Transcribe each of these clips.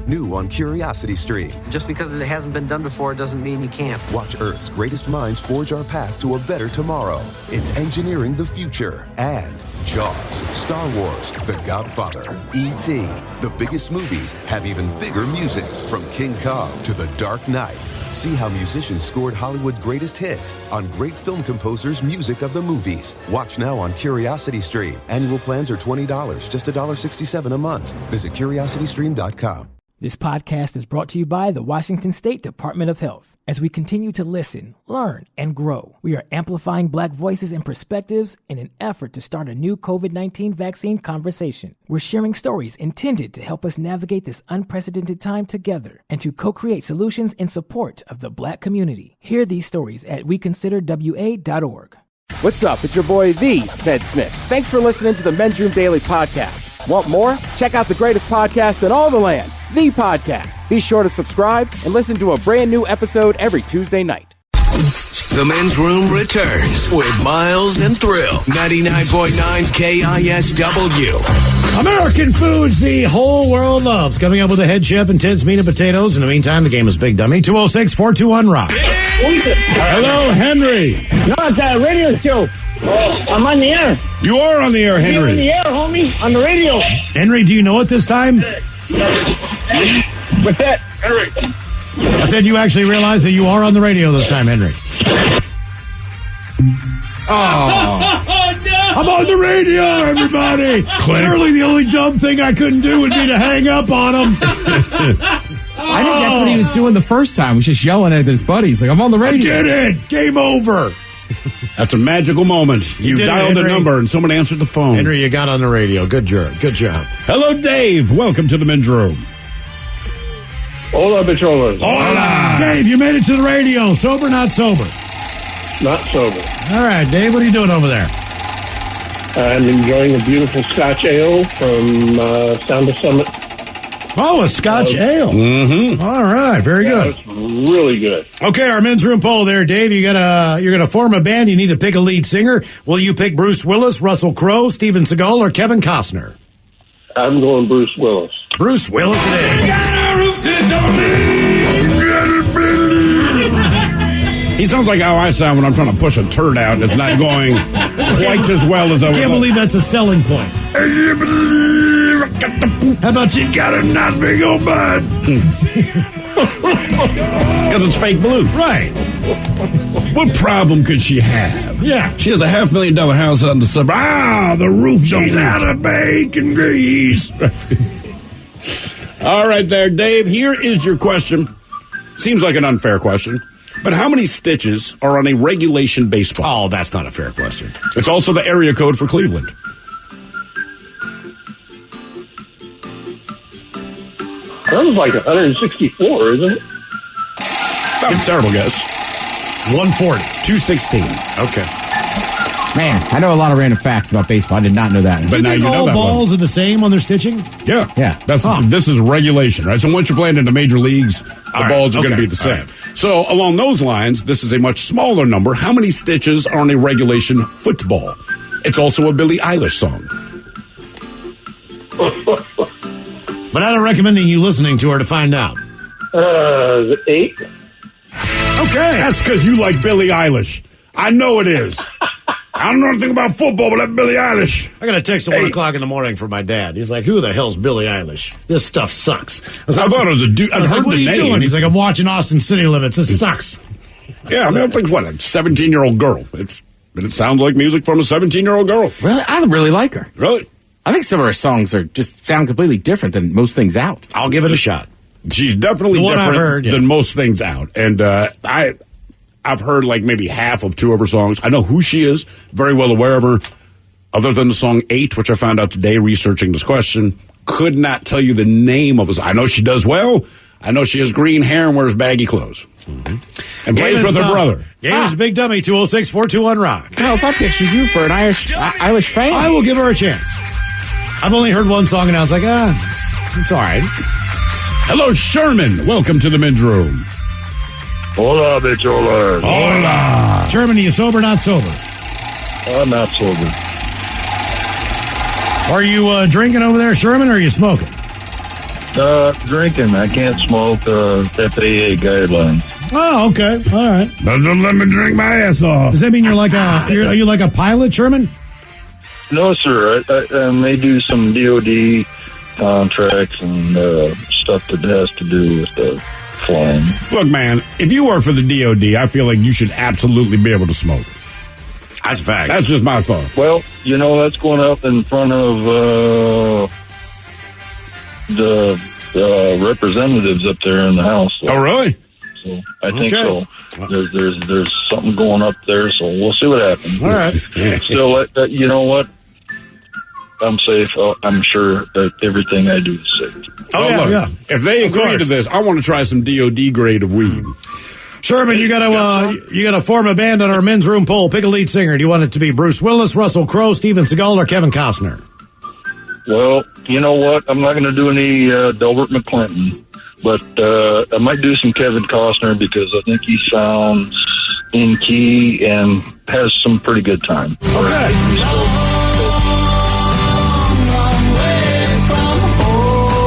New on Curiosity Stream. Just because it hasn't been done before doesn't mean you can't. Watch Earth's greatest minds forge our path to a better tomorrow. It's engineering the future. And Jaws, Star Wars, The Godfather, E.T. The biggest movies have even bigger music. From King Kong to The Dark Knight. See how musicians scored Hollywood's greatest hits on great film composers' music of the movies. Watch now on Curiosity Stream. Annual plans are $20, just $1.67 a month. Visit curiositystream.com. This podcast is brought to you by the Washington State Department of Health. As we continue to listen, learn, and grow, we are amplifying Black voices and perspectives in an effort to start a new COVID-19 vaccine conversation. We're sharing stories intended to help us navigate this unprecedented time together and to co-create solutions in support of the Black community. Hear these stories at weconsiderwa.org. What's up? It's your boy, The Ted Smith. Thanks for listening to the Men's Room Daily Podcast. Want more? Check out the greatest podcast in all the land, The Podcast. Be sure to subscribe and listen to a brand new episode every Tuesday night. The Men's Room returns with Miles and Thrill. 99.9 KISW. American foods the whole world loves. Coming up with the head chef and Ted's Meat and Potatoes. In the meantime, the game is Big Dummy. 206-421-ROCK. Hello, Henry. No, it's a radio show. I'm on the air. You are on the air, Henry. You're on the air, homie. On the radio. Henry, do you know it this time? What's that? Henry. I said you actually realize that you are on the radio this time, Henry. Oh, no. I'm on the radio, everybody. Clearly, the only dumb thing I couldn't do would be to hang up on him. I think that's what he was doing the first time. He was just yelling at his buddies. Like, I'm on the radio. I did it. Game over. That's a magical moment. You dialed a number and someone answered the phone. Henry, you got on the radio. Good job. Good job. Hello, Dave. Welcome to the Men's Room. Hola, Bicholas. Hola. Dave, you made it to the radio. Sober, not sober? Not sober. All right, Dave, what are you doing over there? I'm enjoying a beautiful Scotch ale from Sound of Summit. Oh, a Scotch ale. Mm-hmm. All right, very good. It's really good. Okay, our Men's Room poll there, Dave. You're gonna form a band. You need to pick a lead singer. Will you pick Bruce Willis, Russell Crowe, Steven Seagal, or Kevin Costner? I'm going Bruce Willis. Bruce Willis it is. He sounds like how I sound when I'm trying to push a turd out and it's not going quite as well as I would. I can't believe that's a selling point. How about you got a nice big old bud? Because it's fake blue. Right. What problem could she have? Yeah. She has a $500,000 house out in the suburb. The roof jumps out of bacon grease. All right there, Dave. Here is your question. Seems like an unfair question. But how many stitches are on a regulation baseball? Oh, that's not a fair question. It's also the area code for Cleveland. That was like 164, isn't it? That's a terrible guess. 140. 216. Okay. Man, I know a lot of random facts about baseball. I did not know that one. But now you know all balls are the same on their stitching? Yeah. Yeah. This is regulation, right? So once you're playing in the major leagues, the balls are going to be the same. Right. So along those lines, this is a much smaller number. How many stitches are on a regulation football? It's also a Billie Eilish song. But I'm recommending you listening to her to find out. 8. Okay. That's because you like Billie Eilish. I know it is. I don't know anything about football, but that Billie Eilish. I got a text at 1 o'clock in the morning from my dad. He's like, who the hell's Billie Eilish? This stuff sucks. I thought it was a dude. I was like, what are you doing? He's like, I'm watching Austin City Limits. This sucks. Yeah, I mean, I think, what, a 17-year-old girl. It sounds like music from a 17-year-old girl. Really? I really like her. Really? I think some of her songs are just sound completely different than most things out. I'll give it a shot. She's definitely different than most things out. And I've heard like maybe half of 2 of her songs. I know who she is, very well aware of her. Other than the song 8, which I found out today researching this question, could not tell you the name of it. I know she does well. I know she has green hair and wears baggy clothes. Mm-hmm. And plays with her brother. Game's Big Dummy, 206-421-ROCK. Kyle's, I pictured you for an Irish fan. I will give her a chance. I've only heard one song and I was like, it's all right. Hello, Sherman. Welcome to the Men's Room. Hola, Bicholas. Hola. Sherman, are you sober or not sober? I'm not sober. Are you drinking over there, Sherman, or are you smoking? Drinking. I can't smoke. FAA guidelines. Oh, okay. All right. Doesn't let me drink my ass off. Does that mean you're like are you like a pilot, Sherman? No, sir. I may do some DOD contracts and stuff that has to do with flying. Look, man, if you work for the DOD, I feel like you should absolutely be able to smoke. That's a fact. That's just my thought. Well, that's going up in front of the representatives up there in the House. So. Oh, really? So I think so. There's something going up there, so we'll see what happens. All right. Still, you know what? I'm safe. I'm sure that everything I do is safe. Oh, yeah. If they agree to this, I want to try some DOD grade of weed. Sherman, you gotta form a band at our men's room poll. Pick a lead singer. Do you want it to be Bruce Willis, Russell Crowe, Steven Seagal, or Kevin Costner? Well, you know what? I'm not going to do any Delbert McClinton, but I might do some Kevin Costner because I think he sounds in key and has some pretty good time. Okay.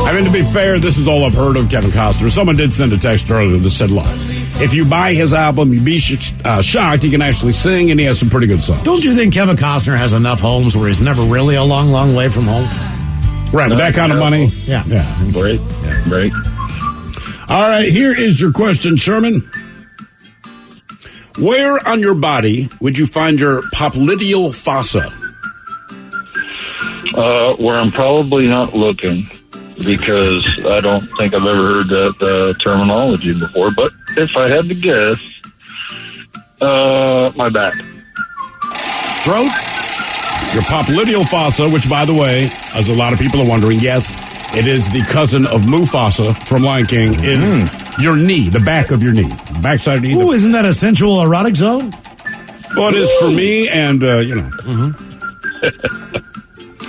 I mean, to be fair, this is all I've heard of Kevin Costner. Someone did send a text earlier that said, look, if you buy his album, you'd be shocked he can actually sing, and he has some pretty good songs. Don't you think Kevin Costner has enough homes where he's never really a long, long way from home? Right, with that kind of money? Yeah. Great. Yeah. Great. All right, here is your question, Sherman. Where on your body would you find your popliteal fossa? Where I'm probably not looking, because I don't think I've ever heard that terminology before. But if I had to guess, my back. Throat? Your popliteal fossa, which, by the way, as a lot of people are wondering, yes, it is the cousin of Mufasa from Lion King, is your knee, the back of your knee. Backside of your knee. Ooh, isn't that a sensual erotic zone? Well, it is for me and,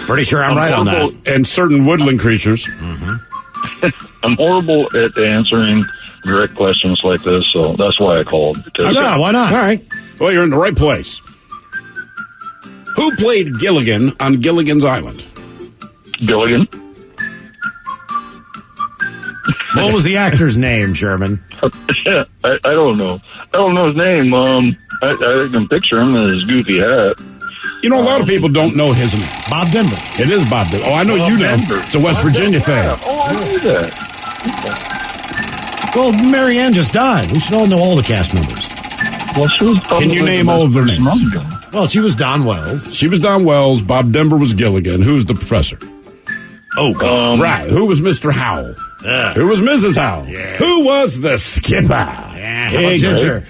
Pretty sure I'm right on that. And certain woodland creatures. I'm horrible at answering direct questions like this, so that's why I called. Why not? All right. Well, you're in the right place. Who played Gilligan on Gilligan's Island? Gilligan. What was the actor's name, Sherman? I don't know. I don't know his name. I can picture him in his goofy hat. You know, a lot of people don't know his name. Bob Denver. It is Bob Denver. Oh, I know you know. It's a West Virginia fan. Yeah. Oh, I knew that. Well, Mary Ann just died. We should all know all the cast members. Well, she was Can you name all of their names? Well, she was Don Wells. She was Don Wells. Bob Denver was Gilligan. Who's the professor? Oh, right. Who was Mr. Howell? Who was Mrs. Howell? Yeah. Who was the skipper? Yeah, how about Ginger?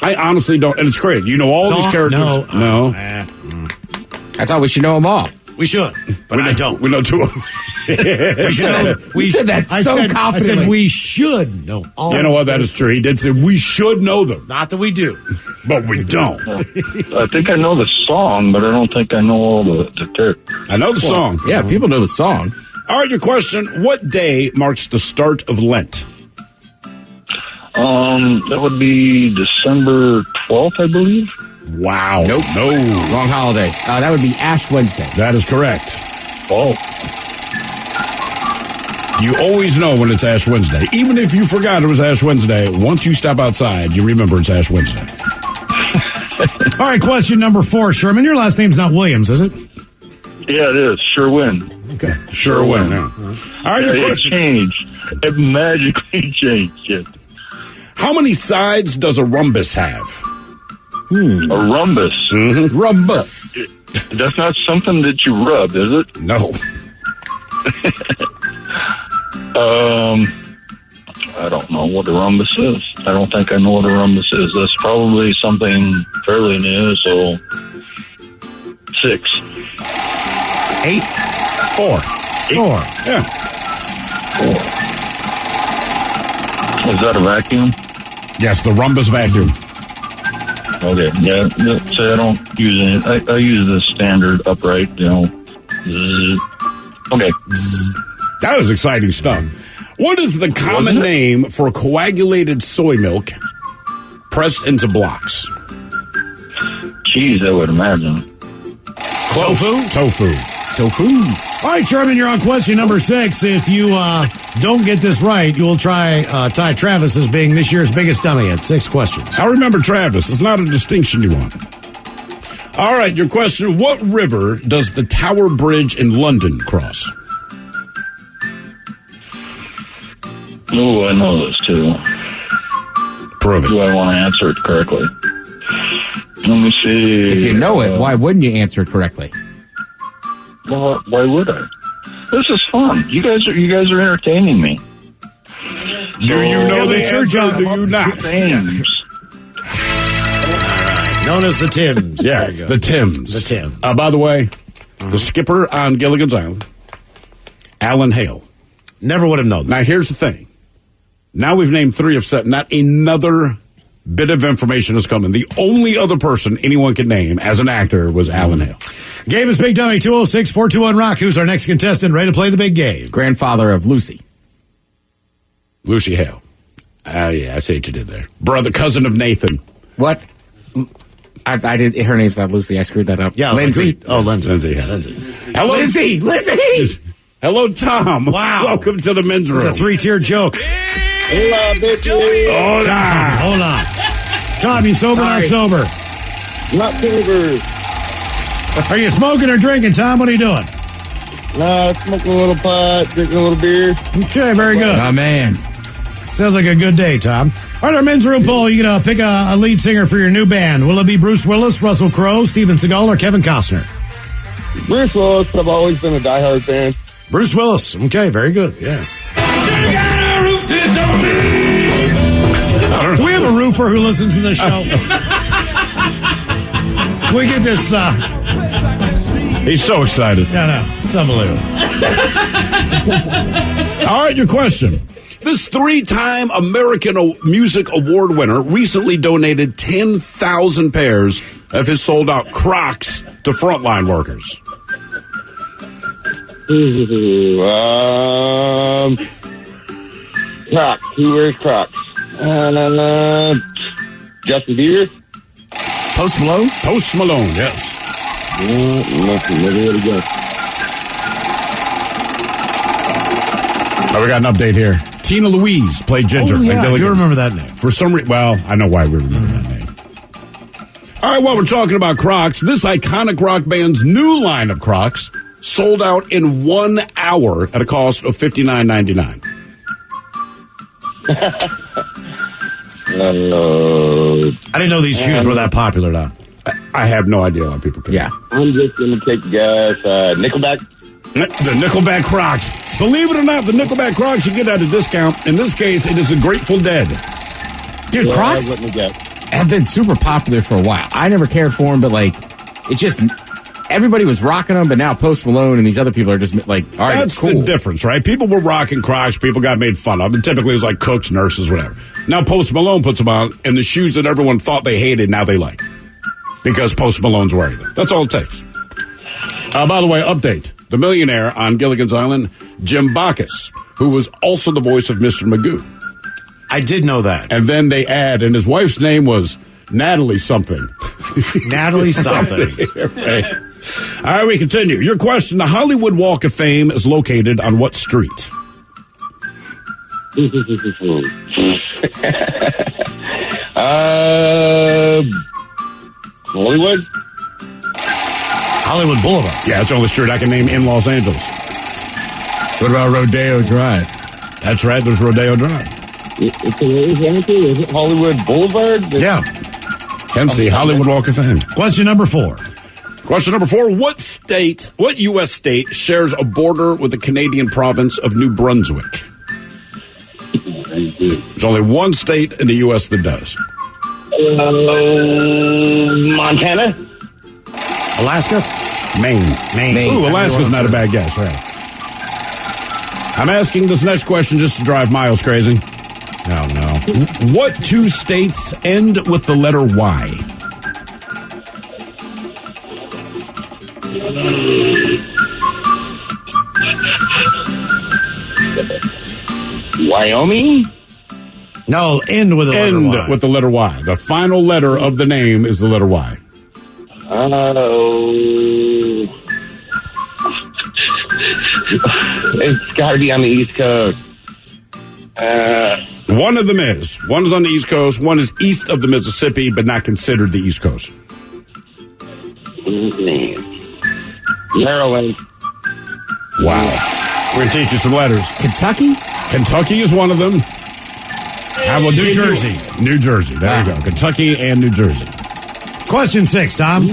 I honestly don't, and it's crazy. You know all these characters. No. I thought we should know them all. We should, but I don't. We know two of them. We said that confidently. I said we should know all. You know what? That is true. He did say we should know them. Not that we do. But we don't. I think I know the song, but I don't think I know all the characters. I know the song. Yeah, people know the song. All right, your question. What day marks the start of Lent? That would be December 12th, I believe. Wow. Nope. No. Wrong holiday. That would be Ash Wednesday. That is correct. Oh. You always know when it's Ash Wednesday. Even if you forgot it was Ash Wednesday, once you step outside, you remember it's Ash Wednesday. All right, question number 4, Sherman. Your last name's not Williams, is it? Yeah, it is. Sherwin. Okay. Sherwin. Yeah. All right, your question. It changed. It magically changed. Yeah. How many sides does a rhombus have? A rhombus. Mm-hmm. Rhombus. That's not something that you rub, is it? No. I don't know what a rhombus is. I don't think I know what a rhombus is. That's probably something fairly new, so 6. 8. 4. 4. Yeah. 4. Is that a vacuum? Yes, the rhombus vacuum. Okay, yeah. See, I don't use it. I use the standard upright, Okay. That is exciting stuff. What is the common name for coagulated soy milk pressed into blocks? Cheese, I would imagine. Close. Tofu? Tofu. All right, Sherman, you're on question number 6. If you don't get this right, you will try tie Travis as being this year's biggest dummy at 6 questions. I remember Travis. It's not a distinction you want. All right, your question. What river does the Tower Bridge in London cross? Oh, I know this too. Prove it. Do I want to answer it correctly? Let me see. If you know it, why wouldn't you answer it correctly? Well, why would I? This is fun. You guys are entertaining me. Do you know the church? Do you not? Known as the Tims. Yes, the Tims. The Tims. By the way, the skipper on Gilligan's Island, Alan Hale. Never would have known that. Now, here's the thing. Now we've named 3 of 7. Not another bit of information has come in. The only other person anyone could name as an actor was Alan Hale. Game is Big Dummy, 206-421-ROCK. Who's our next contestant? Ready to play the big game? Grandfather of Lucy. Lucy Hale. Yeah, I see what you did there. Brother, cousin of Nathan. What? I did. Her name's not Lucy. I screwed that up. Yeah, Lindsay. Lindsay. Yeah. Lindsay. Hello, Lizzie. Hello, Tom. Wow. Welcome to the men's room. It's a 3-tier joke. Hola, bitch. Hold on. Tom, you sober or not sober? Not sober. Are you smoking or drinking, Tom? What are you doing? Smoking a little pot, drinking a little beer. Okay, very good. Oh, man. Sounds like a good day, Tom. All right, our men's room poll. You got to pick a lead singer for your new band. Will it be Bruce Willis, Russell Crowe, Steven Seagal, or Kevin Costner? Bruce Willis. I've always been a diehard fan. Bruce Willis. Okay, very good. Yeah. Do we have a roofer who listens to this show? Can we get this? He's so excited. No. It's unbelievable. All right, your question. This 3-time American Music Award winner recently donated 10,000 pairs of his sold-out Crocs to frontline workers. Crocs. Who wears Crocs? Justin Bieber? Post Malone? Post Malone, yes. Never would have guessed. We got an update here. Tina Louise played Ginger. Oh, yeah, I do remember that name. For some reason, well, I know why we remember that name. All right, while we're talking about Crocs, this iconic rock band's new line of Crocs sold out in 1 hour at a cost of $59.99. I didn't know these shoes were that popular now. I have no idea why people care. Yeah. I'm just going to take a guess. Nickelback? The Nickelback Crocs. Believe it or not, the Nickelback Crocs you get at a discount. In this case, it is the Grateful Dead. Dude, Yeah, Crocs let me guess. have been super popular for a while. I never cared for them, but like, it just, everybody was rocking them, but now Post Malone and these other people are just like, all right, That's it's cool. the difference, right? People were rocking Crocs. People got made fun of. And typically it was like cooks, nurses, whatever. Now Post Malone puts them on, and the shoes that everyone thought they hated, now they like. Because Post Malone's wearing them. That's all it takes. By the way, update. The millionaire on Gilligan's Island, Jim Backus, who was also the voice of Mr. Magoo. I did know that. And then they add, and his wife's name was Natalie something. Natalie something. Right. All right, we continue. Your question, the Hollywood Walk of Fame is located on what street? Hollywood? Hollywood Boulevard. Yeah, it's the only street I can name in Los Angeles. What about Rodeo Drive? That's right, there's Rodeo Drive. Is it Hollywood Boulevard? Yeah. Hence the Hollywood Walk of Fame. Question number 4. Question number 4. What U.S. state shares a border with the Canadian province of New Brunswick? There's only one state in the U.S. that does. Montana? Alaska? Maine. Ooh, Alaska's not a bad guess, right? I'm asking this next question just to drive Miles crazy. Oh, no. What 2 states end with the letter Y? Wyoming? No, end with the letter End Y. with the letter Y. The final letter of the name is the letter Y. It's got to be on the East Coast. One of them is. One is on the East Coast. One is east of the Mississippi, but not considered the East Coast. Maryland. Wow. We're going to teach you some letters. Kentucky? Kentucky is one of them. How about New Jersey? New Jersey. There you go. Kentucky and New Jersey. Question 6, Tom.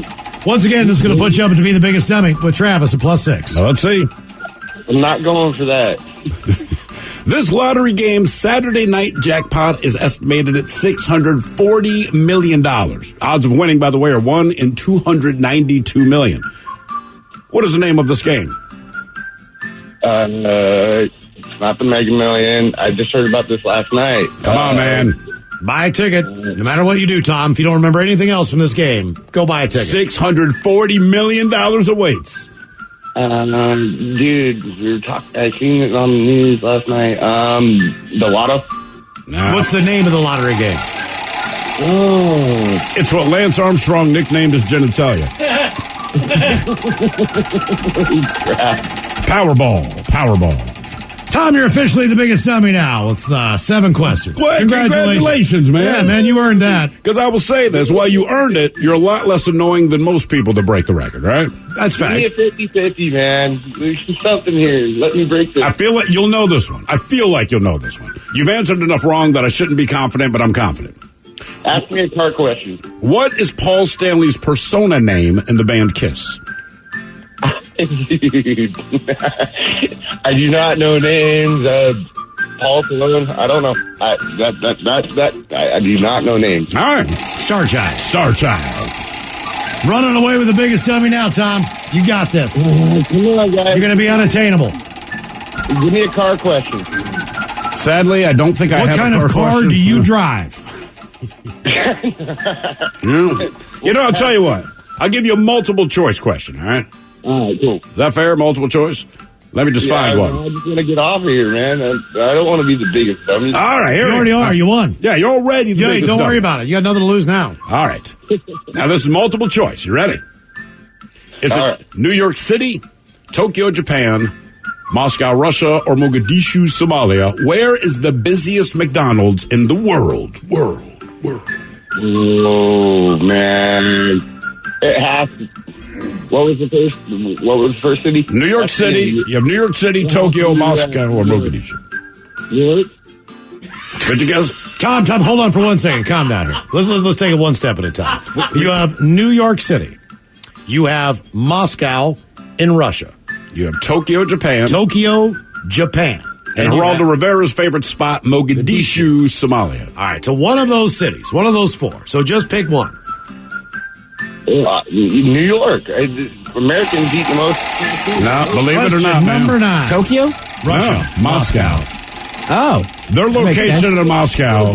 Once again, this is going to put you up to be the biggest dummy with Travis at +6. Now, let's see. I'm not going for that. This lottery game's Saturday night jackpot is estimated at $640 million. Odds of winning, by the way, are 1 in 292 million. What is the name of this game? It's not the Mega Million. I just heard about this last night. Come on, man. Buy a ticket. No matter what you do, Tom, if you don't remember anything else from this game, go buy a ticket. $640 million awaits. Dude, we were talking. I seen it on the news last night. The Lotto. No. What's the name of the lottery game? Oh, It's what Lance Armstrong nicknamed his genitalia. Powerball. Tom, you're officially the biggest dummy now with 7 questions. Well, congratulations, man. Yeah, man, you earned that. Because I will say this, while you earned it, you're a lot less annoying than most people that break the record, right? That's fact. give me a 50-50, man. There's something here. Let me break this. I feel like you'll know this one. You've answered enough wrong that I shouldn't be confident, but I'm confident. Ask me a car question. What is Paul Stanley's persona name in the band KISS? Dude, I do not know names. Paul Stallone. I don't know. I do not know names. All right. Star Child. Running away with the biggest dummy now, Tom. You got this. Come on, guys. You're going to be unattainable. Give me a car question. Sadly, I don't think I have a car question. What kind of car do you drive? I'll tell you what. I'll give you a multiple choice question, all right? All right, cool. Is that fair? Multiple choice? Let me just find one. I just want to get off of here, man. I don't want to be the biggest dummy. All right, You already are. You won. Yeah, you're already the biggest don't dummy. worry about it. You got nothing to lose now. All right. Now, this is multiple choice. You ready? Is All it right. New York City, Tokyo, Japan, Moscow, Russia, or Mogadishu, Somalia? Where is the busiest McDonald's in the world? Oh, man. It has to. What was the first city? New York City. You have New York City, Tokyo, Moscow, or Mogadishu. New York? What'd you guess? Tom, hold on for 1 second. Calm down here. Let's take it one step at a time. You have New York City. You have Moscow in Russia. You have Tokyo, Japan. And Geraldo Rivera's favorite spot, Mogadishu, Somalia. All right, so one of those cities, one of those 4. So just pick one. New York. Americans eat the most. No, believe it or not, man. Number 9. Tokyo? Russia. No, Moscow. Oh. Their location in Moscow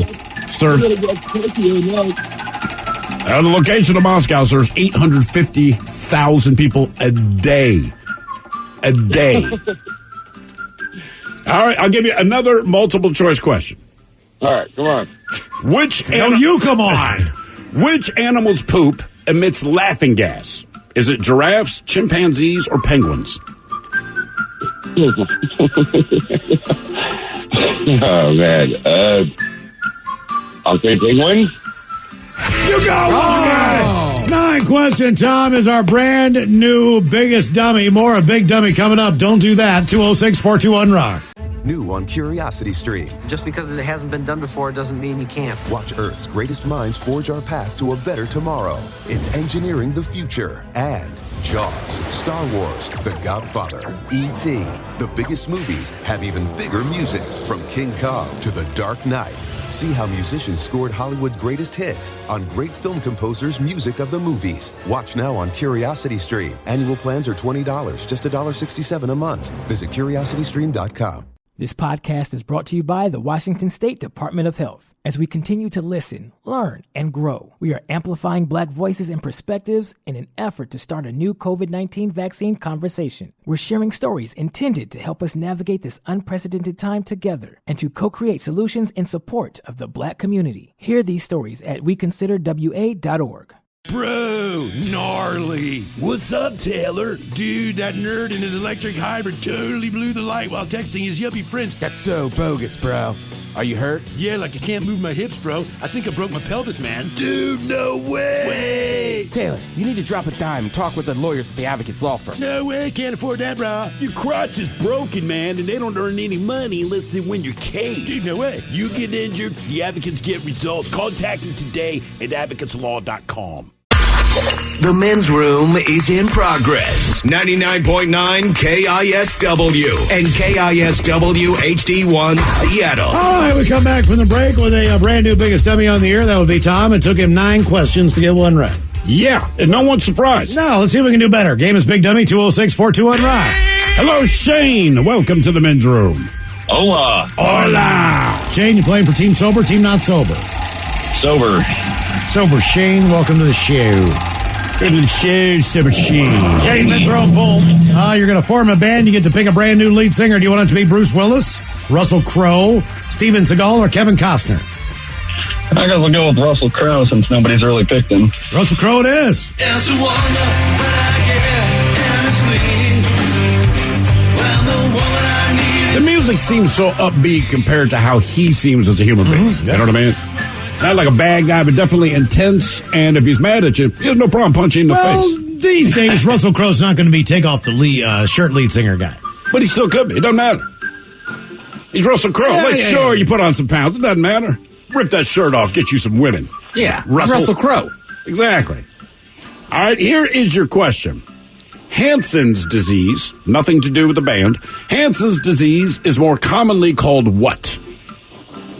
serves. The location of Moscow serves 850,000 people a day. All right, I'll give you another multiple choice question. All right, come on. Come on. Which animal's poop emits laughing gas? Is it giraffes, chimpanzees, or penguins? Oh, man. I'll say penguins. You got one! 9 question. Tom is our brand new biggest dummy. More of Big Dummy coming up. Don't do that. 206-421-ROCK. New on Curiosity Stream. Just because it hasn't been done before doesn't mean you can't. Watch Earth's greatest minds forge our path to a better tomorrow. It's engineering the future. And Jaws, Star Wars, The Godfather, E.T. The biggest movies have even bigger music. From King Kong to The Dark Knight. See how musicians scored Hollywood's greatest hits on great film composers' music of the movies. Watch now on Curiosity Stream. Annual plans are $20, just $1.67 a month. Visit curiositystream.com. This podcast is brought to you by the Washington State Department of Health. As we continue to listen, learn, and grow, we are amplifying Black voices and perspectives in an effort to start a new COVID-19 vaccine conversation. We're sharing stories intended to help us navigate this unprecedented time together and to co-create solutions in support of the Black community. Hear these stories at weconsiderwa.org. Bro, gnarly. What's up, Taylor? Dude, that nerd in his electric hybrid totally blew the light while texting his yuppie friends. That's so bogus, bro. Are you hurt? Yeah, like I can't move my hips, bro. I think I broke my pelvis, man. Dude, no way. Taylor, you need to drop a dime and talk with the lawyers at the Advocates Law Firm. No way, can't afford that, bro. Your crotch is broken, man, and they don't earn any money unless they win your case. Dude, no way. You get injured, the advocates get results. Contact me today at advocateslaw.com. The men's room is in progress. 99.9 KISW and KISW HD1 Seattle. All right, we come back from the break with a brand new biggest dummy on the air. That would be Tom. It took him 9 questions to get one right. Yeah, and no one's surprised. No, let's see if we can do better. Game is Big Dummy, 206-421-ROCK. Hello, Shane. Welcome to the men's room. Hola. Hola. Shane, you playing for Team Sober, Team Not Sober? Sober. Sober Shane, welcome to the show. Good to the show, Sober Shane. Shane, men's room full. You're going to form a band. You get to pick a brand new lead singer. Do you want it to be Bruce Willis, Russell Crowe, Steven Seagal, or Kevin Costner? I guess we'll go with Russell Crowe since nobody's really picked him. Russell Crowe it is. The music seems so upbeat compared to how he seems as a human being. You know what I mean? Not like a bad guy, but definitely intense. And if he's mad at you, he has no problem punching you in the face. These days, Russell Crowe's not going to be take off the shirt lead singer guy. But he still could be. It doesn't matter. He's Russell Crowe. Sure, you put on some pounds. It doesn't matter. Rip that shirt off. Get you some women. Yeah, Russell Crowe. Exactly. All right, here is your question. Hansen's disease, nothing to do with the band. Hansen's disease is more commonly called what?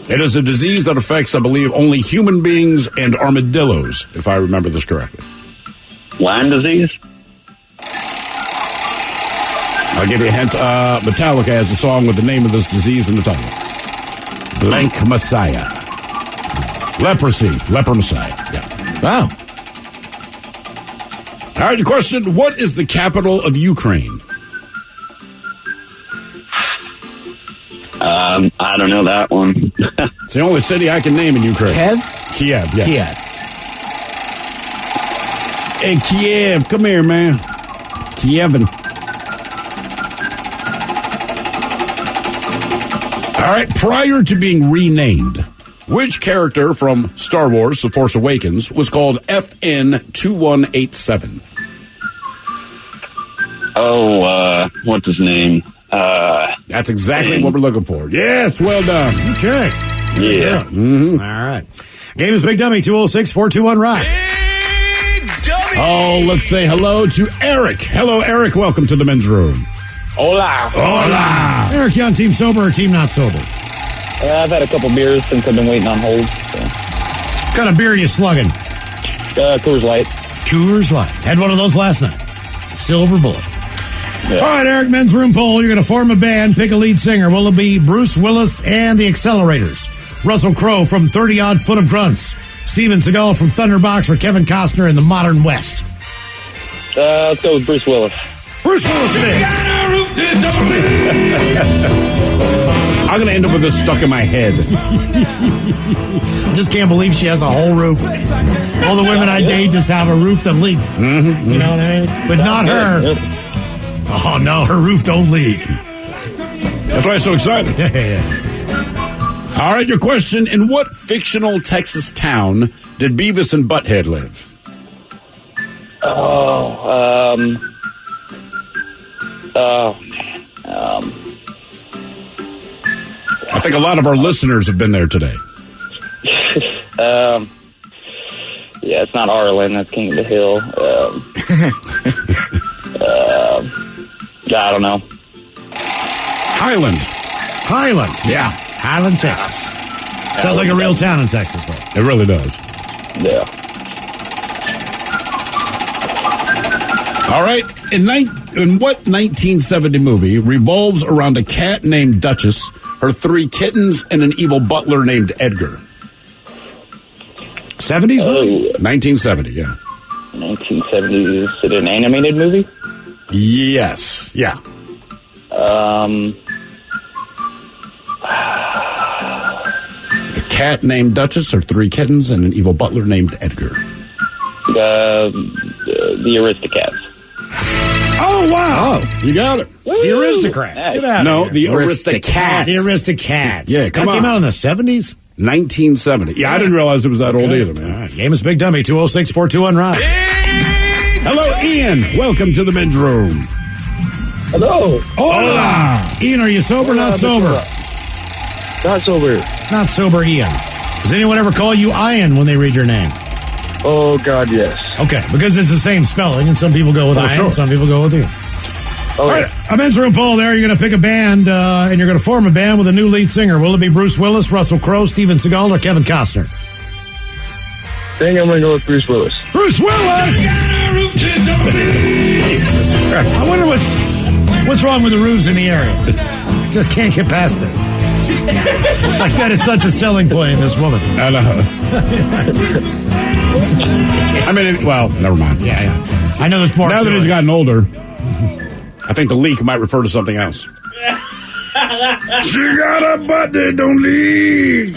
It is a disease that affects, I believe, only human beings and armadillos, if I remember this correctly. Lyme disease? I'll give you a hint. Metallica has a song with the name of this disease in the title. Blank Messiah. Leprosy. Leper Messiah. Yeah. Wow. All right, your question. What is the capital of Ukraine? I don't know that one. It's the only city I can name in Ukraine. Kiev, yeah. Kiev. Hey, Kiev, come here, man. Kievin. All right, prior to being renamed, which character from Star Wars The Force Awakens was called FN-2187? What's his name? That's exactly what we're looking for. Yes, well done. Okay. Yeah. Mm-hmm. All right. Game is Big Dummy, 206-421-ROCK. Oh, let's say hello to Eric. Hello, Eric. Welcome to the men's room. Hola. Hola. Eric, you on Team Sober or Team Not Sober? I've had a couple beers since I've been waiting on hold. So. What kind of beer are you slugging? Coors Light. Coors Light. Had one of those last night. Silver Bullet. Yeah. All right, Eric, men's room poll. You're going to form a band, pick a lead singer. Will it be Bruce Willis and the Accelerators, Russell Crowe from 30-Odd Foot of Grunts, Steven Seagal from Thunderbox, or Kevin Costner in the Modern West? Let's go with Bruce Willis. Bruce Willis it is. I'm going to end up with this stuck in my head. I just can't believe she has a whole roof. All the women I date just have a roof that leaks. Mm-hmm. You know what I mean? But not her. Oh, no, her roof don't leak. That's why I'm so excited. Yeah. All right, your question. In what fictional Texas town did Beavis and Butthead live? I think a lot of our listeners have been there today. Yeah, it's not Arlen. That's King of the Hill. I don't know. Highland. Yeah. Highland, Texas. Sounds like a real town in Texas, though. It really does. Yeah. All right. In what 1970 movie revolves around a cat named Duchess, her 3 kittens, and an evil butler named Edgar? 70s movie? 1970, yeah. 1970s. Is it an animated movie? Yes. Yeah. A cat named Duchess, her 3 kittens, and an evil butler named Edgar. The Aristocats. Oh, wow. Oh. You got it. The Aristocrats. Get out of The here. Aristocats. The Aristocats. Yeah, come that came on. out in the 70s? 1970. Yeah, I didn't realize it was that old either, man. All right. Game is Big Dummy, 206-421-ROCK. Hello, Ian. Welcome to the men's room. Hello. Hola. Ian, are you sober or not sober? Not sober. Not sober, Ian. Does anyone ever call you Ian when they read your name? Oh, God, yes. Okay, because it's the same spelling, and some people go with Ian, sure. some people go with Ian. All right, a men's room poll there. You're going to pick a band, and you're going to form a band with a new lead singer. Will it be Bruce Willis, Russell Crowe, Steven Seagal, or Kevin Costner? I think I'm going to go with Bruce Willis. Bruce Willis! I wonder what's wrong with the roofs in the area. Just can't get past this. Like that is such a selling point in this woman. I know. I mean, well, never mind. Yeah. I know there's more. Now to that he's it. gotten older, I think the leak might refer to something else. She got a butt that don't leak.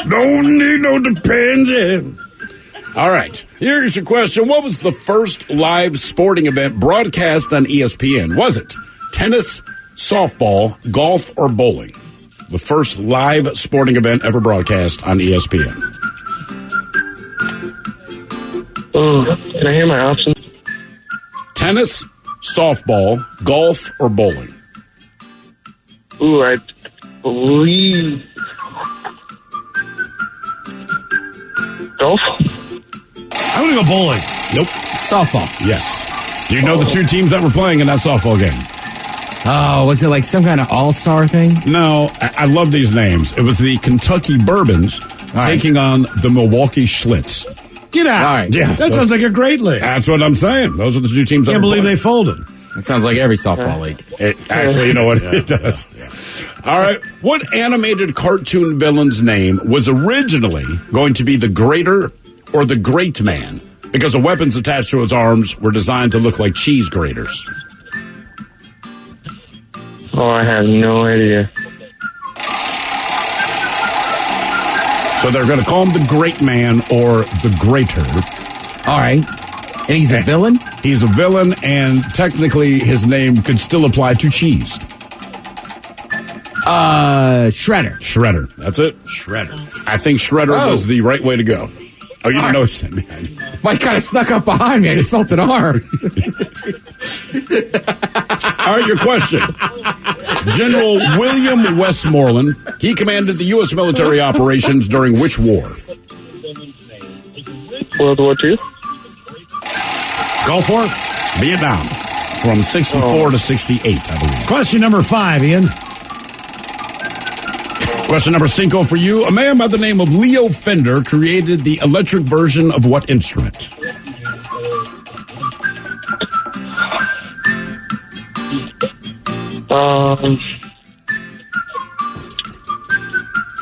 Don't need no dependent. All right. Here's your question. What was the first live sporting event broadcast on ESPN? Was it tennis, softball, golf, or bowling? The first live sporting event ever broadcast on ESPN. Can I hear my options? Tennis, softball, golf, or bowling? Ooh, I believe golf. I'm going to go bowling. Nope. Softball. Yes. Do you know the two teams that were playing in that softball game? Oh, was it like some kind of all-star thing? No, I love these names. It was the Kentucky Bourbons taking on the Milwaukee Schlitz. Get out. All right. Yeah, That sounds like a great league. That's what I'm saying. Those are the two teams that Can't were believe playing. they folded. It sounds like every softball league. Actually, you know what? It does. All right. What animated cartoon villain's name was originally going to be the Grater or the Great Man? Because the weapons attached to his arms were designed to look like cheese graters. Oh, I have no idea. So they're going to call him the Great Man or the Grater. All right. And he's a villain? He's a villain, and technically his name could still apply to cheese. Shredder. Shredder. That's it? Shredder. I think Shredder was the right way to go. Oh, you didn't know it's that behind. Mike kind of snuck up behind me. I just felt an arm. All right, your question. General William Westmoreland, he commanded the U.S. military operations during which war? World War II? Go for it. Vietnam. From 64 to 68, I believe. Question number 5, Ian. Question number 5 for you. A man by the name of Leo Fender created the electric version of what instrument?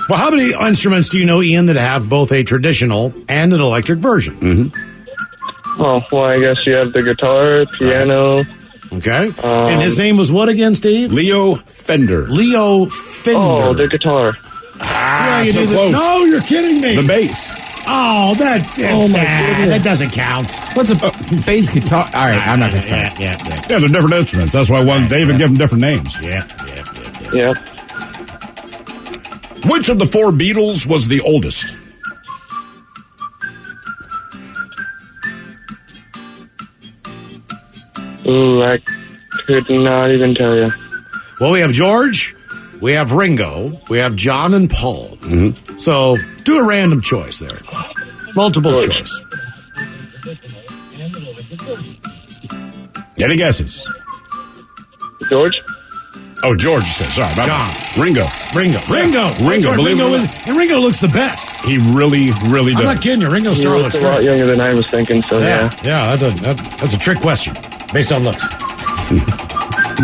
Well, how many instruments do you know, Ian, that have both a traditional and an electric version? Mm-hmm. Oh, well, I guess you have the guitar, piano. Okay. And his name was what again, Steve? Leo Fender. Leo Fender. Oh, the guitar. See how you so do that? close. No, you're kidding me. The bass. Oh, that doesn't count. What's a bass guitar? All right, I'm not going to say it. Yeah. Yeah, they're different instruments. That's why they even give them different names. Yeah. Yeah. Which of the 4 Beatles was the oldest? Ooh, I could not even tell you. Well, we have George, we have Ringo, we have John and Paul. Mm-hmm. So do a random choice there. Multiple George. choice. Any guesses? George? Oh, George says. Sorry, my John. bad. Ringo. Ringo. That's Believe right, Ringo it or is, and Ringo looks the best. He really, really does. I'm not kidding you. Ringo He Starr looks looks a lot great. younger than I was thinking, so yeah. Yeah, that's a trick question based on looks.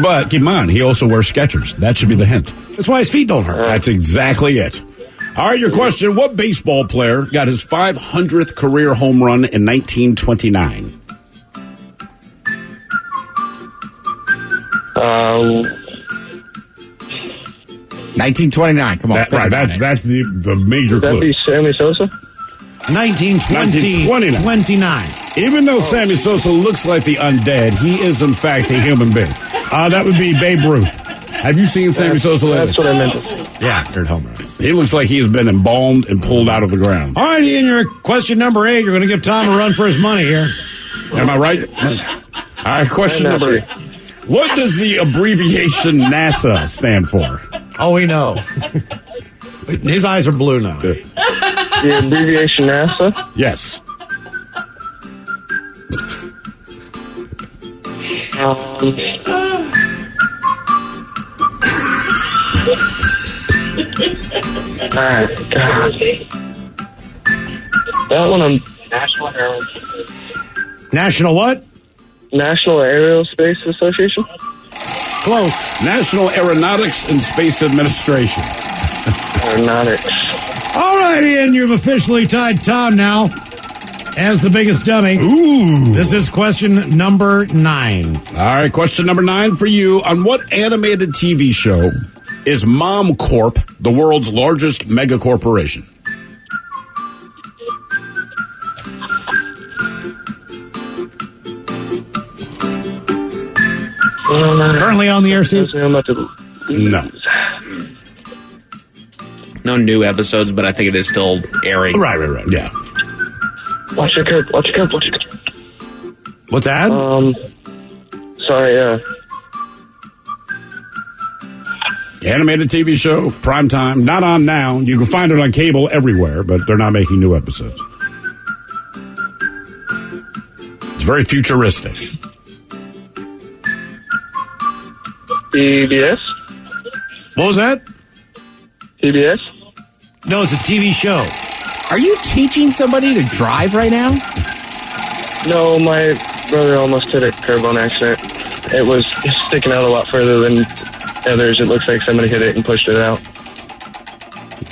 But keep in mind, he also wears Skechers. That should be the hint. That's why his feet don't hurt. That's exactly it. All right, your question. What baseball player got his 500th career home run in 1929? 1929. Come on. That's the major Would that clue. be Sammy Sosa? 1929. Even though Sammy Sosa looks like the undead, he is in fact a human being. That would be Babe Ruth. Have you seen Sammy Sosa lately? That's what I meant to say. Yeah, third home run. He looks like he has been embalmed and pulled out of the ground. All right, Ian, your question number 8. You're going to give Tom a run for his money here. Am I right? All right, question number 8. What does the abbreviation NASA stand for? Oh, we know. His eyes are blue now. The abbreviation NASA? Yes. God. That one I'm... National what? National Aerospace Association? Close. National Aeronautics and Space Administration. Aeronautics. All right, Ian, you've officially tied Tom now as the biggest dummy. Ooh. This is question number 9. All right, question number 9 for you. On what animated TV show is Mom Corp the world's largest mega corporation? Currently on the air, Steve? No. No new episodes, but I think it is still airing. Right. Yeah. Watch your curve. What's that? Sorry, Animated TV show, primetime, not on now. You can find it on cable everywhere, but they're not making new episodes. It's very futuristic. PBS? What was that? PBS? No, it's a TV show. Are you teaching somebody to drive right now? No, my brother almost hit a curb on accident. It was sticking out a lot further than others. It looks like somebody hit it and pushed it out.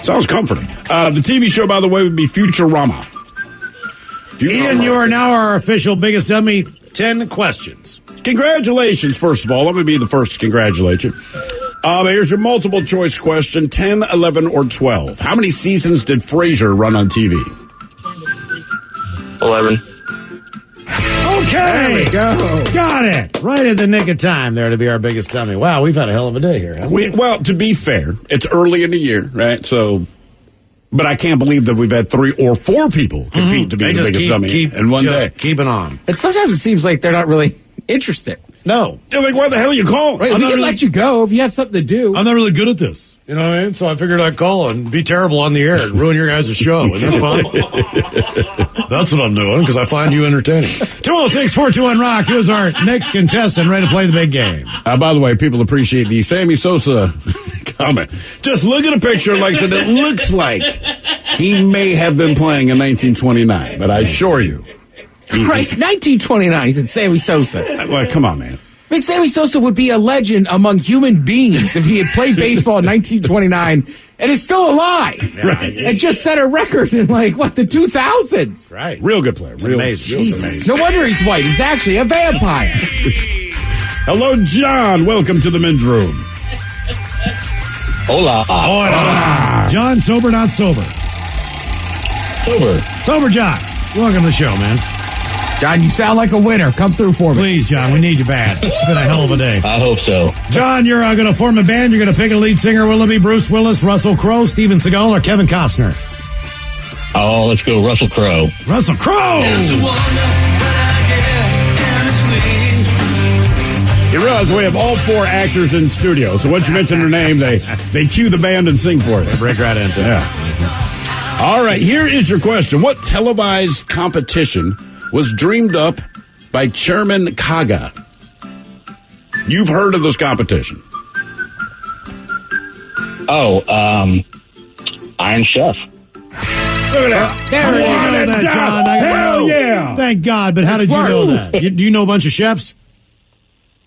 Sounds comforting. The TV show, by the way, would be Futurama. Ian, you are now our official biggest dummy. 10 questions. Congratulations, first of all. I'm going to be the first to congratulate you. Here's your multiple choice question, 10, 11, or 12. How many seasons did Frasier run on TV? 11. Okay. There we go. Got it. Right in the nick of time there to be our biggest dummy. Wow, we've had a hell of a day here. Haven't we? Well, to be fair, it's early in the year, right? So, but I can't believe that we've had 3 or 4 people compete to be the biggest dummy in one day. Keeping on. And sometimes it seems like they're not really interested. No. They're like, why the hell are you calling? Right, we can let you go if you have something to do. I'm not really good at this. You know what I mean? So I figured I'd call and be terrible on the air and ruin your guys' show. Isn't that fun? That's what I'm doing because I find you entertaining. 206-421-ROCK. Who is our next contestant ready to play the big game? By the way, people appreciate the Sammy Sosa comment. Just look at a picture, like I said, it looks like he may have been playing in 1929, but I assure you. Right, 1929, he said Sammy Sosa. Well, come on, man. I mean, Sammy Sosa would be a legend among human beings if he had played baseball in 1929 and is still alive. Right. And just set a record in, the 2000s. Right. Real good player. Real amazing. Jesus. No wonder he's white. He's actually a vampire. Hello, John. Welcome to the men's room. Hola. Hola. John, sober, not sober? Sober. Sober, John. Welcome to the show, man. John, you sound like a winner. Come through for me. Please, John, we need you bad. It's been a hell of a day. I hope so. John, you're going to form a band. You're going to pick a lead singer. Will it be Bruce Willis, Russell Crowe, Steven Seagal, or Kevin Costner? Oh, let's go Russell Crowe. Russell Crowe! You realize we have all 4 actors in studio, so once you mention their name, they cue the band and sing for it. They break right into it. Yeah. All right, here is your question. What televised competition was dreamed up by Chairman Kaga? You've heard of this competition. Oh, Iron Chef. Look at that. There it is, John. Hell yeah. Thank God, but how did you know that? Do you know a bunch of chefs?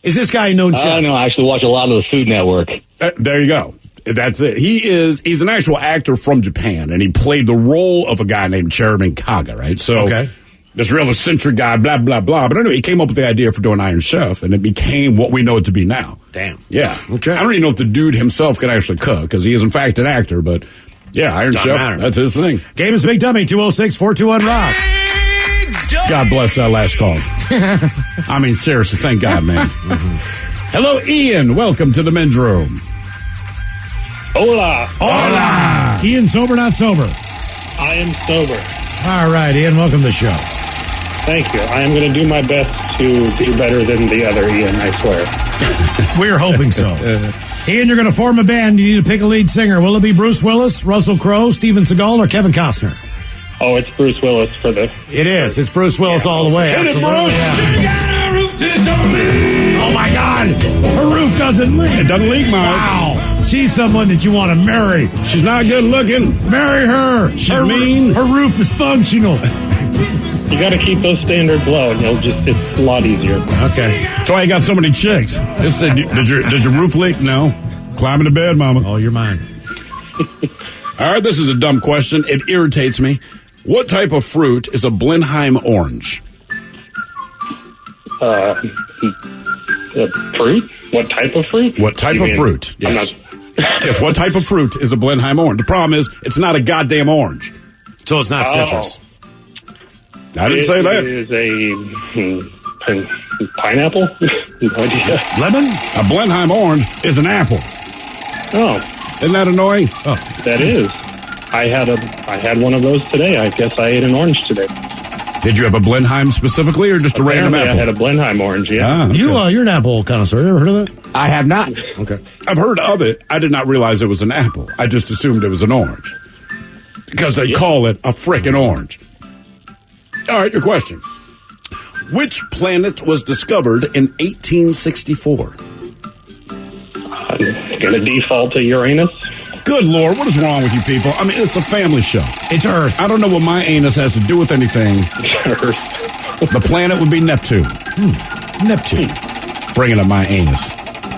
Is this guy a known chef? No, I actually watch a lot of the Food Network. There you go. That's it. He's an actual actor from Japan, and he played the role of a guy named Chairman Kaga, right? So this real eccentric guy, blah, blah, blah. But anyway, he came up with the idea for doing Iron Chef, and it became what we know it to be now. Damn. Yeah. Okay. I don't even know if the dude himself can actually cook, because he is, in fact, an actor, but Yeah, Iron Chef. That's his thing. Game is Big Dummy, 206-421-ROCK. God bless that last call. I mean, seriously, thank God, man. Hello, Ian. Welcome to the men's room. Hola. Hola. Ian, sober, not sober? I am sober. All right, Ian, welcome to the show. Thank you. I am going to do my best to be better than the other Ian, I swear. We're hoping so. Ian, you're going to form a band. You need to pick a lead singer. Will it be Bruce Willis, Russell Crowe, Steven Seagal, or Kevin Costner? Oh, it's Bruce Willis for the... It is. It's Bruce Willis all the way. Hit Absolutely. it, Bruce. Yeah. Oh, my God. Her roof doesn't leak. It doesn't leak, Miles. Wow. She's someone that you want to marry. She's not good looking. Marry her. She's mean. Her roof is functional. You got to keep those standards low, and it's a lot easier. Okay. That's why you got so many chicks. Did your roof leak? No. Climb into bed, Mama. Oh, you're mine. All right, this is a dumb question. It irritates me. What type of fruit is a Blenheim orange? Fruit? What type of fruit? What type of fruit? Yes. Yes, what type of fruit is a Blenheim orange? The problem is, it's not a goddamn orange. So it's not citrus. I didn't say that. It is a pineapple? No idea. Lemon? A Blenheim orange is an apple. Oh. Isn't that annoying? Oh. That is. I had one of those today. I guess I ate an orange today. Did you have a Blenheim specifically, or just a random apple? I had a Blenheim orange, yeah. Okay. You're an apple connoisseur. You ever heard of that? I have not. Okay. I've heard of it. I did not realize it was an apple. I just assumed it was an orange. Because they call it a frickin' orange. All right, your question. Which planet was discovered in 1864? I'm going to default to Uranus. Good Lord, what is wrong with you people? I mean, it's a family show. It's Earth. I don't know what my anus has to do with anything. Earth. The planet would be Neptune. Neptune. Bringing up my anus.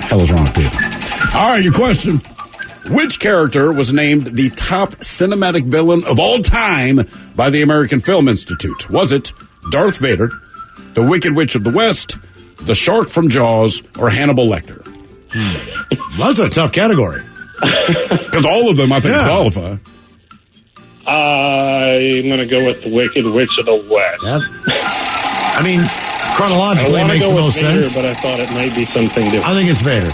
Hell is wrong with people. All right, your question. Which character was named the top cinematic villain of all time by the American Film Institute? Was it Darth Vader, the Wicked Witch of the West, the Shark from Jaws, or Hannibal Lecter? Well, that's a tough category. Because all of them, I think, qualify. I'm going to go with the Wicked Witch of the West. Yeah. I mean, chronologically, it makes the most Vader, sense. But I thought it might be something different. I think it's Vader.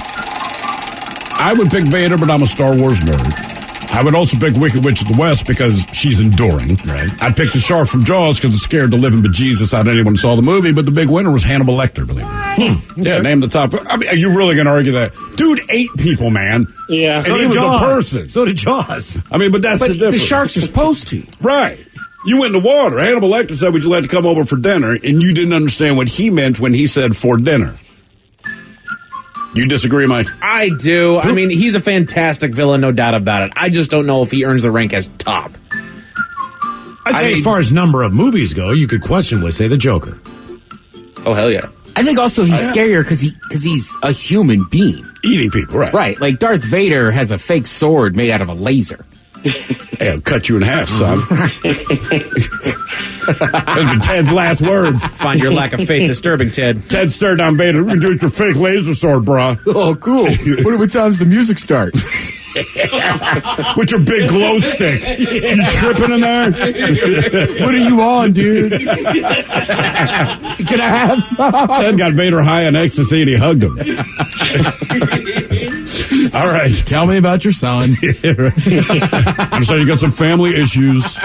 I would pick Vader, but I'm a Star Wars nerd. I would also pick Wicked Witch of the West because she's enduring. Right. I'd pick the Shark from Jaws because it scared the living bejesus out of anyone who saw the movie, but the big winner was Hannibal Lecter, believe it. Yeah, name the top. I mean, are you really going to argue that? Dude ate people, man. Yeah. And So he did was Jaws. a person. So did Jaws. I mean, but that's the difference. The sharks are supposed to. Right. You went in the water. Hannibal Lecter said, would you like to come over for dinner? And you didn't understand what he meant when he said for dinner. You disagree, Mike? I do. I mean, he's a fantastic villain, no doubt about it. I just don't know if he earns the rank as top. I'd say as far as number of movies go, you could questionably say the Joker. Oh, hell yeah. I think also he's scarier because he's a human being. Eating people, right. Right, like Darth Vader has a fake sword made out of a laser. Hey, I'll cut you in half, son. Those been Ted's last words. Find your lack of faith disturbing, Ted. Ted stared down Vader. We can do it with your fake laser sword, brah. Oh, cool. What time's the music start? With your big glow stick. You tripping in there? What are you on, dude? Can I have some? Ted got Vader high on ecstasy and he hugged him. All right. Tell me about your son. I'm sorry, you got some family issues.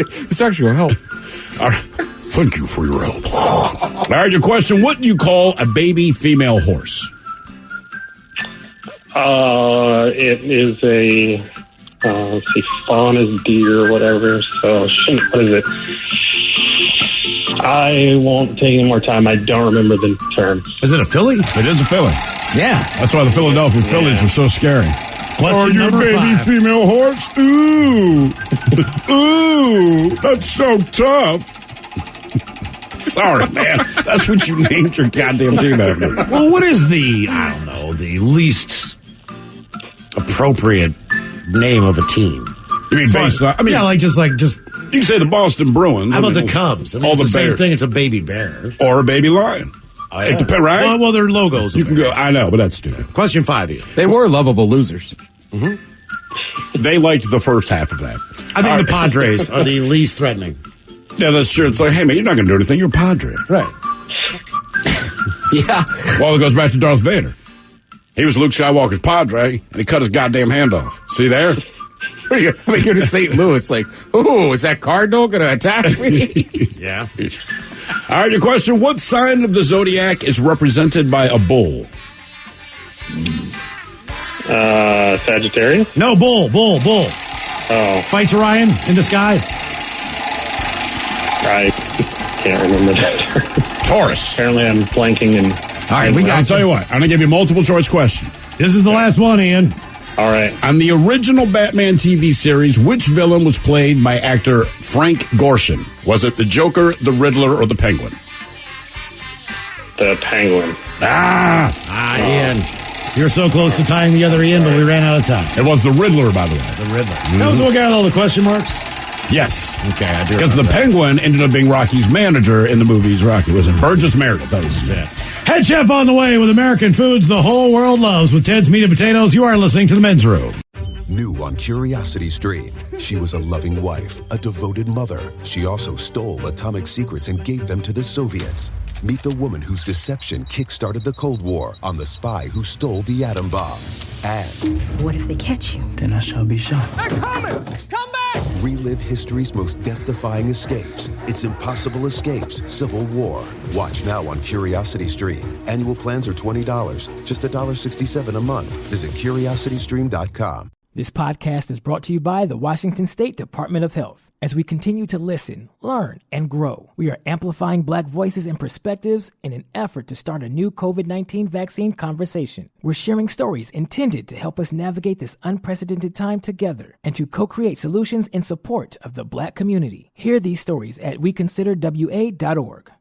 It's actually help. All right. Thank you for your help. All right, your question. What do you call a baby female horse? It is a, let's see, fawn is deer, whatever. So, what is it? I won't take any more time. I don't remember the term. Is it a filly? It is a filly. Yeah. That's why the Philadelphia Phillies are so scary. Question you a number baby 5. female horse? Ooh. Ooh. That's so tough. Sorry, man. That's what you named your goddamn team after. Well, what is the least appropriate name of a team? You mean based on, just you can say the Boston Bruins. how about the Cubs? I mean, all it's the the same bears. thing. It's a baby bear. Or a baby lion. Oh, It depends, right? Well, their logos. You can go, I know, but that's stupid. Question 5 here. They were lovable losers. they liked the first half of that. I think the Padres are the least threatening. Yeah, that's true. It's like, hey, man, you're not going to do anything. You're a Padre. Right. Yeah. Well, it goes back to Darth Vader. He was Luke Skywalker's Padre, and he cut his goddamn hand off. See there? You're to St. Louis, like, ooh, is that Cardinal going to attack me? Yeah. All right, your question. What sign of the zodiac is represented by a bull? Sagittarius? No, bull. Oh. Fights Orion in the sky. I can't remember that. Taurus. Apparently I'm blanking. And all right, I'll tell you what. I'm going to give you a multiple choice question. This is the last one, Ian. All right. On the original Batman TV series, which villain was played by actor Frank Gorshin? Was it the Joker, the Riddler, or the Penguin? The Penguin. Ian. You're so close to tying the other Ian, but we ran out of time. It was the Riddler, by the way. The Riddler. That was the one guy with all the question marks? Yes. Okay, I do. Because the Penguin ended up being Rocky's manager in the movies Rocky. Was it Burgess Meredith? That was it. Head chef on the way with American foods the whole world loves. With Ted's Meat and Potatoes, you are listening to The Men's Room. New on Curiosity Stream, she was a loving wife, a devoted mother. She also stole atomic secrets and gave them to the Soviets. Meet the woman whose deception kick-started the Cold War on the spy who stole the atom bomb. And what if they catch you? Then I shall be shot. They're coming! Come back! relive history's most death-defying escapes. It's Impossible Escapes, Civil War. Watch now on Curiosity Stream. Annual plans are $20, just $1.67 a month. Visit curiositystream.com. This podcast is brought to you by the Washington State Department of Health. As we continue to listen, learn, and grow, we are amplifying Black voices and perspectives in an effort to start a new COVID-19 vaccine conversation. We're sharing stories intended to help us navigate this unprecedented time together and to co-create solutions in support of the Black community. Hear these stories at weconsiderwa.org.